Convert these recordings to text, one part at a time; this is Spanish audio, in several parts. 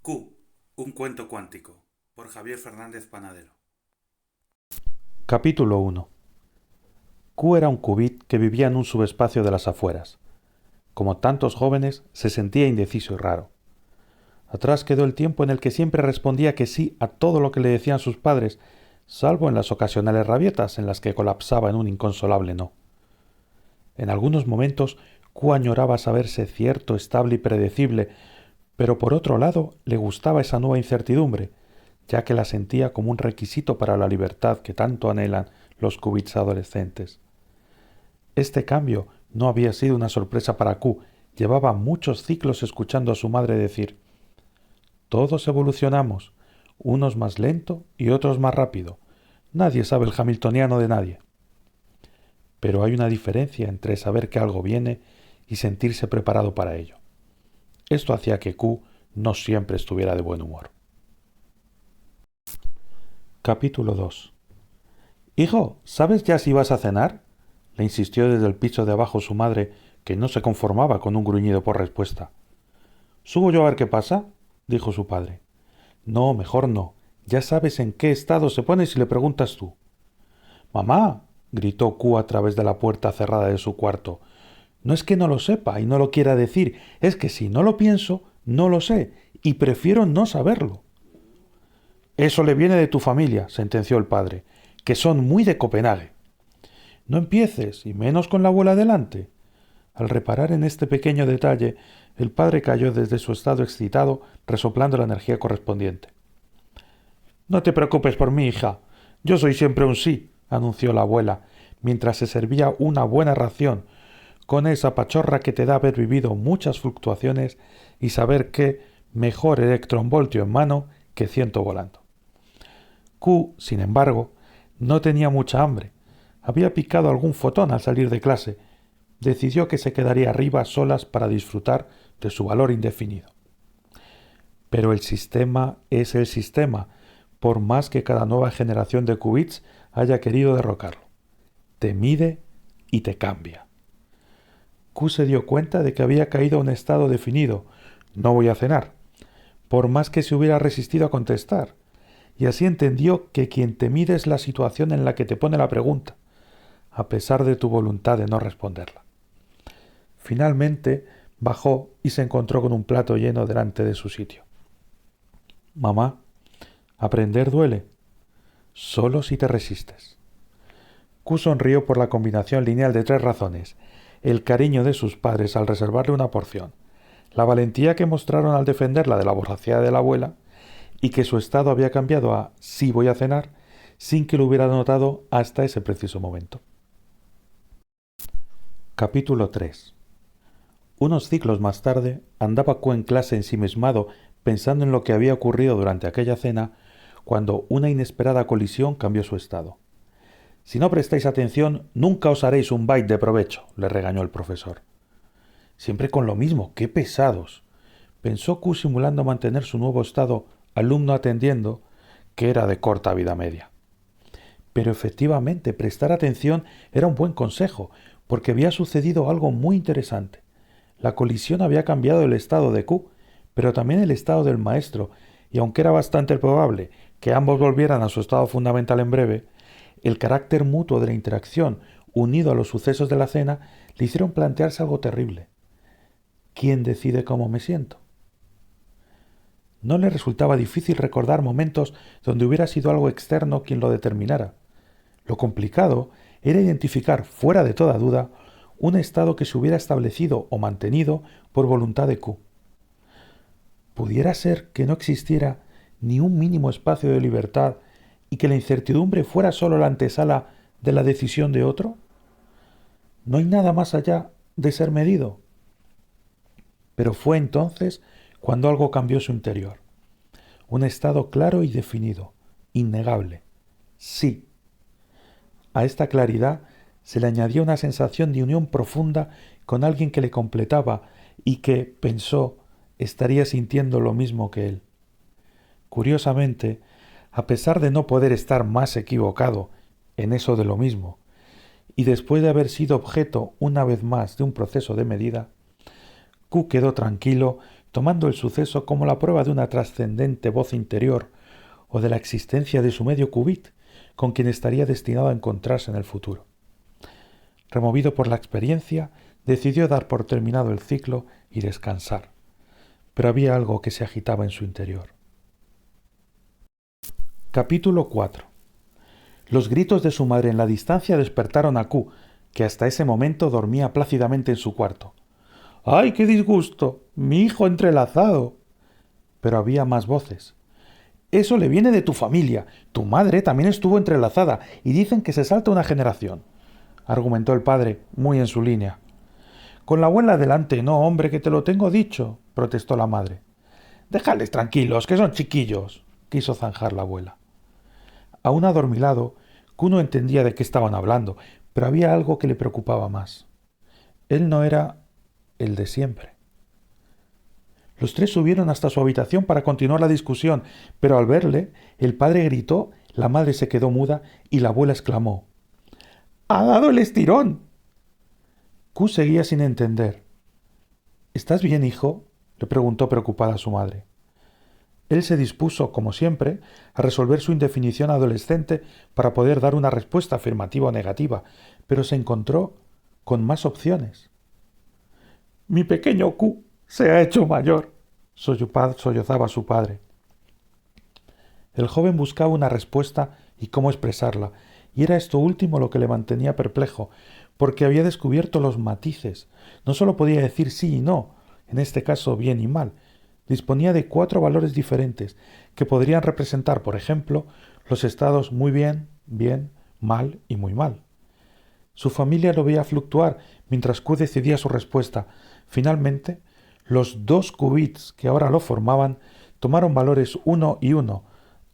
Q, un cuento cuántico, por Javier Fernández Panadero. Capítulo 1. Q era un qubit que vivía en un subespacio de las afueras. Como tantos jóvenes, se sentía indeciso y raro. Atrás quedó el tiempo en el que siempre respondía que sí a todo lo que le decían sus padres, salvo en las ocasionales rabietas en las que colapsaba en un inconsolable no. En algunos momentos, Q añoraba saberse cierto, estable y predecible, pero por otro lado le gustaba esa nueva incertidumbre, ya que la sentía como un requisito para la libertad que tanto anhelan los qubits adolescentes. Este cambio no había sido una sorpresa para Q. Llevaba muchos ciclos escuchando a su madre decir: todos evolucionamos, unos más lento y otros más rápido. Nadie sabe el hamiltoniano de nadie. Pero hay una diferencia entre saber que algo viene y sentirse preparado para ello. Esto hacía que Q no siempre estuviera de buen humor. Capítulo 2. Hijo, ¿sabes ya si vas a cenar? Le insistió desde el piso de abajo su madre, que no se conformaba con un gruñido por respuesta. ¿Subo yo a ver qué pasa? Dijo su padre. No, mejor no. Ya sabes en qué estado se pone si le preguntas tú. Mamá, gritó Q a través de la puerta cerrada de su cuarto. No es que no lo sepa y no lo quiera decir, es que si no lo pienso, no lo sé, y prefiero no saberlo. Eso le viene de tu familia, sentenció el padre, que son muy de Copenhague. No empieces, y menos con la abuela delante. Al reparar en este pequeño detalle, el padre cayó desde su estado excitado, resoplando la energía correspondiente. No te preocupes por mí, hija. Yo soy siempre un sí, anunció la abuela, mientras se servía una buena ración, con esa pachorra que te da haber vivido muchas fluctuaciones y saber que mejor electronvoltio en mano que ciento volando. Q, sin embargo, no tenía mucha hambre. Había picado algún fotón al salir de clase. Decidió que se quedaría arriba a solas para disfrutar de su valor indefinido. Pero el sistema es el sistema, por más que cada nueva generación de qubits haya querido derrocarlo. Te mide y te cambia. Q se dio cuenta de que había caído a un estado definido. No voy a cenar. Por más que se hubiera resistido a contestar. Y así entendió que quien te mide es la situación en la que te pone la pregunta, a pesar de tu voluntad de no responderla. Finalmente bajó y se encontró con un plato lleno delante de su sitio. Mamá, aprender duele, solo si te resistes. Q sonrió por la combinación lineal de tres razones: el cariño de sus padres al reservarle una porción, la valentía que mostraron al defenderla de la voracidad de la abuela, y que su estado había cambiado a sí voy a cenar sin que lo hubiera notado hasta ese preciso momento. Capítulo 3. Unos ciclos más tarde, andaba Q en clase ensimismado pensando en lo que había ocurrido durante aquella cena, cuando una inesperada colisión cambió su estado. Si no prestáis atención, nunca os haréis un byte de provecho, le regañó el profesor. Siempre con lo mismo, qué pesados. Pensó Q simulando mantener su nuevo estado, alumno atendiendo, que era de corta vida media. Pero efectivamente, prestar atención era un buen consejo, porque había sucedido algo muy interesante. La colisión había cambiado el estado de Q, pero también el estado del maestro, y aunque era bastante probable que ambos volvieran a su estado fundamental en breve, el carácter mutuo de la interacción, unido a los sucesos de la cena, le hicieron plantearse algo terrible. ¿Quién decide cómo me siento? No le resultaba difícil recordar momentos donde hubiera sido algo externo quien lo determinara. Lo complicado era identificar, fuera de toda duda, un estado que se hubiera establecido o mantenido por voluntad de Q. ¿Pudiera ser que no existiera ni un mínimo espacio de libertad y que la incertidumbre fuera sólo la antesala de la decisión de otro? ¿No hay nada más allá de ser medido? Pero fue entonces cuando algo cambió su interior. Un estado claro y definido, innegable. Sí. A esta claridad se le añadió una sensación de unión profunda con alguien que le completaba y que, pensó, estaría sintiendo lo mismo que él. Curiosamente, a pesar de no poder estar más equivocado en eso de lo mismo, y después de haber sido objeto una vez más de un proceso de medida, Q quedó tranquilo tomando el suceso como la prueba de una trascendente voz interior o de la existencia de su medio qubit, con quien estaría destinado a encontrarse en el futuro. Removido por la experiencia, decidió dar por terminado el ciclo y descansar, pero había algo que se agitaba en su interior. Capítulo 4. Los gritos de su madre en la distancia despertaron a Q, que hasta ese momento dormía plácidamente en su cuarto. ¡Ay, qué disgusto! ¡Mi hijo entrelazado! Pero había más voces. Eso le viene de tu familia. Tu madre también estuvo entrelazada y dicen que se salta una generación, argumentó el padre, muy en su línea. Con la abuela delante, no, hombre, que te lo tengo dicho, protestó la madre. Déjales tranquilos, que son chiquillos, quiso zanjar la abuela. Aún adormilado, Q no entendía de qué estaban hablando, pero había algo que le preocupaba más. Él no era el de siempre. Los tres subieron hasta su habitación para continuar la discusión, pero al verle, el padre gritó, la madre se quedó muda y la abuela exclamó: ¡Ha dado el estirón! Q seguía sin entender. ¿Estás bien, hijo?, le preguntó preocupada su madre. Él se dispuso, como siempre, a resolver su indefinición adolescente para poder dar una respuesta afirmativa o negativa, pero se encontró con más opciones. Mi pequeño Q se ha hecho mayor, sollozaba su padre. El joven buscaba una respuesta y cómo expresarla, y era esto último lo que le mantenía perplejo, porque había descubierto los matices. No solo podía decir sí y no, en este caso bien y mal. Disponía de 4 valores diferentes, que podrían representar, por ejemplo, los estados muy bien, bien, mal y muy mal. Su familia lo veía fluctuar mientras Q decidía su respuesta. Finalmente, los 2 qubits que ahora lo formaban tomaron valores 1 y 1,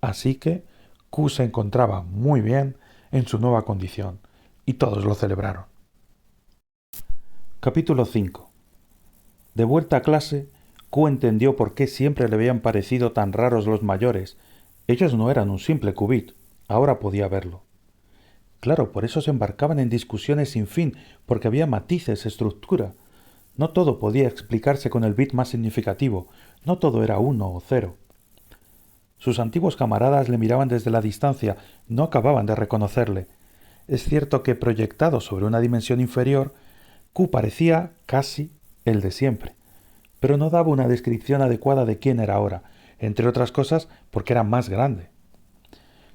así que Q se encontraba muy bien en su nueva condición, y todos lo celebraron. Capítulo 5. De vuelta a clase, Q entendió por qué siempre le habían parecido tan raros los mayores. Ellos no eran un simple qubit, ahora podía verlo. Claro, por eso se embarcaban en discusiones sin fin, porque había matices, estructura. No todo podía explicarse con el bit más significativo, no todo era 1 o 0. Sus antiguos camaradas le miraban desde la distancia, no acababan de reconocerle. Es cierto que proyectado sobre una dimensión inferior, Q parecía casi el de siempre, pero no daba una descripción adecuada de quién era ahora, entre otras cosas porque era más grande.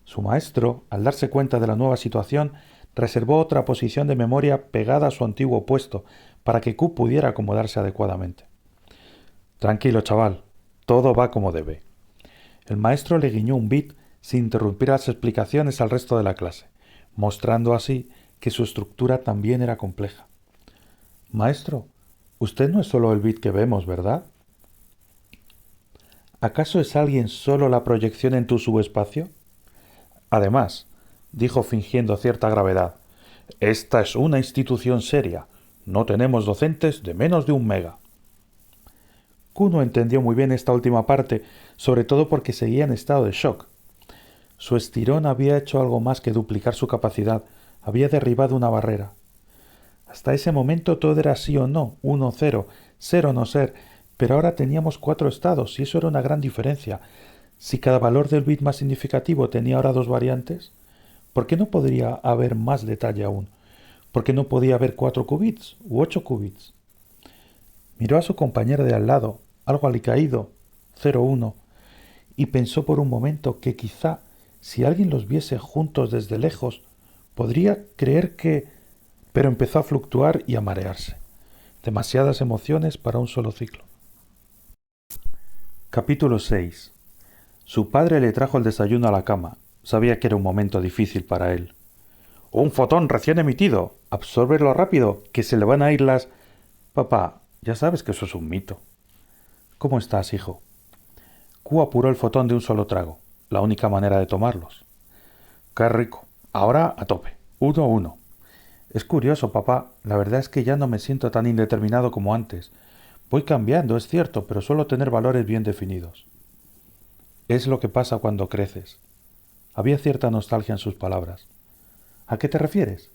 Su maestro, al darse cuenta de la nueva situación, reservó otra posición de memoria pegada a su antiguo puesto, para que Q pudiera acomodarse adecuadamente. Tranquilo, chaval, todo va como debe. El maestro le guiñó un bit sin interrumpir las explicaciones al resto de la clase, mostrando así que su estructura también era compleja. Maestro, usted no es solo el bit que vemos, ¿verdad? ¿Acaso es alguien solo la proyección en tu subespacio? Además, dijo fingiendo cierta gravedad, esta es una institución seria. No tenemos docentes de menos de 1 mega. Q no entendió muy bien esta última parte, sobre todo porque seguía en estado de shock. Su estirón había hecho algo más que duplicar su capacidad, había derribado una barrera. Hasta ese momento todo era sí o no, 1 o 0, ser o no ser, pero ahora teníamos 4 estados y eso era una gran diferencia. Si cada valor del bit más significativo tenía ahora 2 variantes, ¿por qué no podría haber más detalle aún? ¿Por qué no podía haber 4 qubits u 8 qubits? Miró a su compañera de al lado, algo alicaído, 0,1, y pensó por un momento que quizá, si alguien los viese juntos desde lejos, podría creer que... Pero empezó a fluctuar y a marearse. Demasiadas emociones para un solo ciclo. Capítulo 6. Su padre le trajo el desayuno a la cama. Sabía que era un momento difícil para él. «Un fotón recién emitido. Absórbelo rápido, que se le van a ir las...» «Papá, ya sabes que eso es un mito». «¿Cómo estás, hijo?» Q apuró el fotón de un solo trago, la única manera de tomarlos. «Qué rico. Ahora a tope. 1-1. Es curioso, papá. La verdad es que ya no me siento tan indeterminado como antes. Voy cambiando, es cierto, pero suelo tener valores bien definidos». «Es lo que pasa cuando creces». Había cierta nostalgia en sus palabras. «¿A qué te refieres?»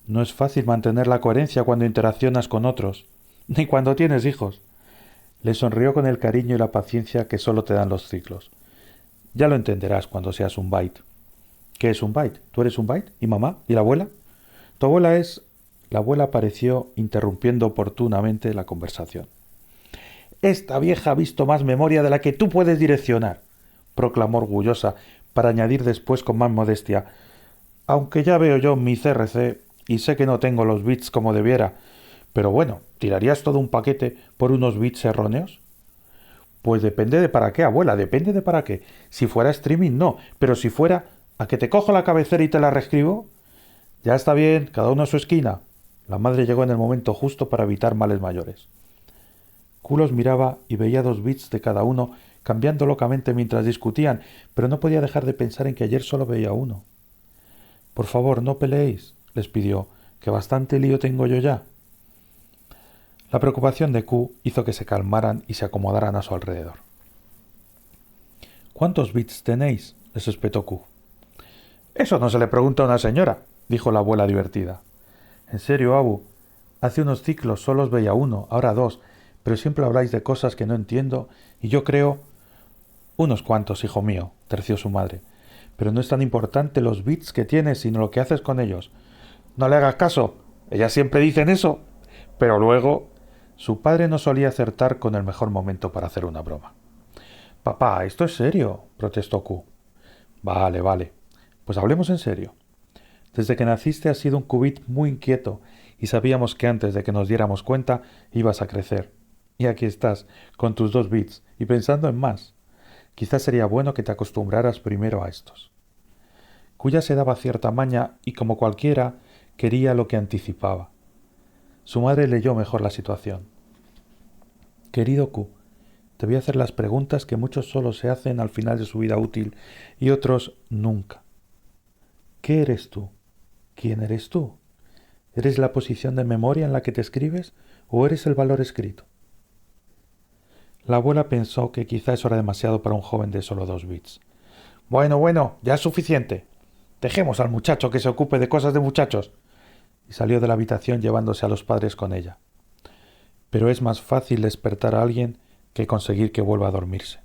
«No es fácil mantener la coherencia cuando interaccionas con otros, ni cuando tienes hijos. Le sonrió con el cariño y la paciencia que solo te dan los ciclos. Ya lo entenderás cuando seas un byte. ¿Qué es un byte? ¿Tú eres un byte? ¿Y mamá? ¿Y la abuela? Tu abuela es... La abuela apareció interrumpiendo oportunamente la conversación. Esta vieja ha visto más memoria de la que tú puedes direccionar, proclamó orgullosa, para añadir después con más modestia. Aunque ya veo yo mi CRC y sé que no tengo los bits como debiera, pero bueno, ¿tirarías todo un paquete por unos bits erróneos? Pues depende de para qué, abuela, depende de para qué. Si fuera streaming, no, pero si fuera a que te cojo la cabecera y te la reescribo, ya está bien, cada uno a su esquina. La madre llegó en el momento justo para evitar males mayores. Q los miraba y veía 2 bits de cada uno cambiando locamente mientras discutían, pero no podía dejar de pensar en que ayer solo veía uno. Por favor, no peleéis, les pidió, que bastante lío tengo yo ya. La preocupación de Q hizo que se calmaran y se acomodaran a su alrededor. ¿Cuántos bits tenéis?, les espetó Q. Eso no se le pregunta a una señora, dijo la abuela divertida. En serio, Abu, hace unos ciclos solo os veía uno, ahora 2, pero siempre habláis de cosas que no entiendo y yo creo... Unos cuantos, hijo mío, terció su madre. Pero no es tan importante los bits que tienes, sino lo que haces con ellos. No le hagas caso. Ellas siempre dicen eso. Pero luego... Su padre no solía acertar con el mejor momento para hacer una broma. Papá, esto es serio, protestó Q. Vale, vale. Pues hablemos en serio. Desde que naciste has sido un qubit muy inquieto y sabíamos que antes de que nos diéramos cuenta ibas a crecer. Y aquí estás, con tus 2 bits, y pensando en más. Quizás sería bueno que te acostumbraras primero a estos. Cuya se daba cierta maña y, como cualquiera, quería lo que anticipaba. Su madre leyó mejor la situación. Querido Q, te voy a hacer las preguntas que muchos solo se hacen al final de su vida útil y otros nunca. ¿Qué eres tú? ¿Quién eres tú? ¿Eres la posición de memoria en la que te escribes o eres el valor escrito? La abuela pensó que quizá eso era demasiado para un joven de solo 2 bits. Bueno, ya es suficiente. Dejemos al muchacho que se ocupe de cosas de muchachos. Y salió de la habitación llevándose a los padres con ella. Pero es más fácil despertar a alguien que conseguir que vuelva a dormirse.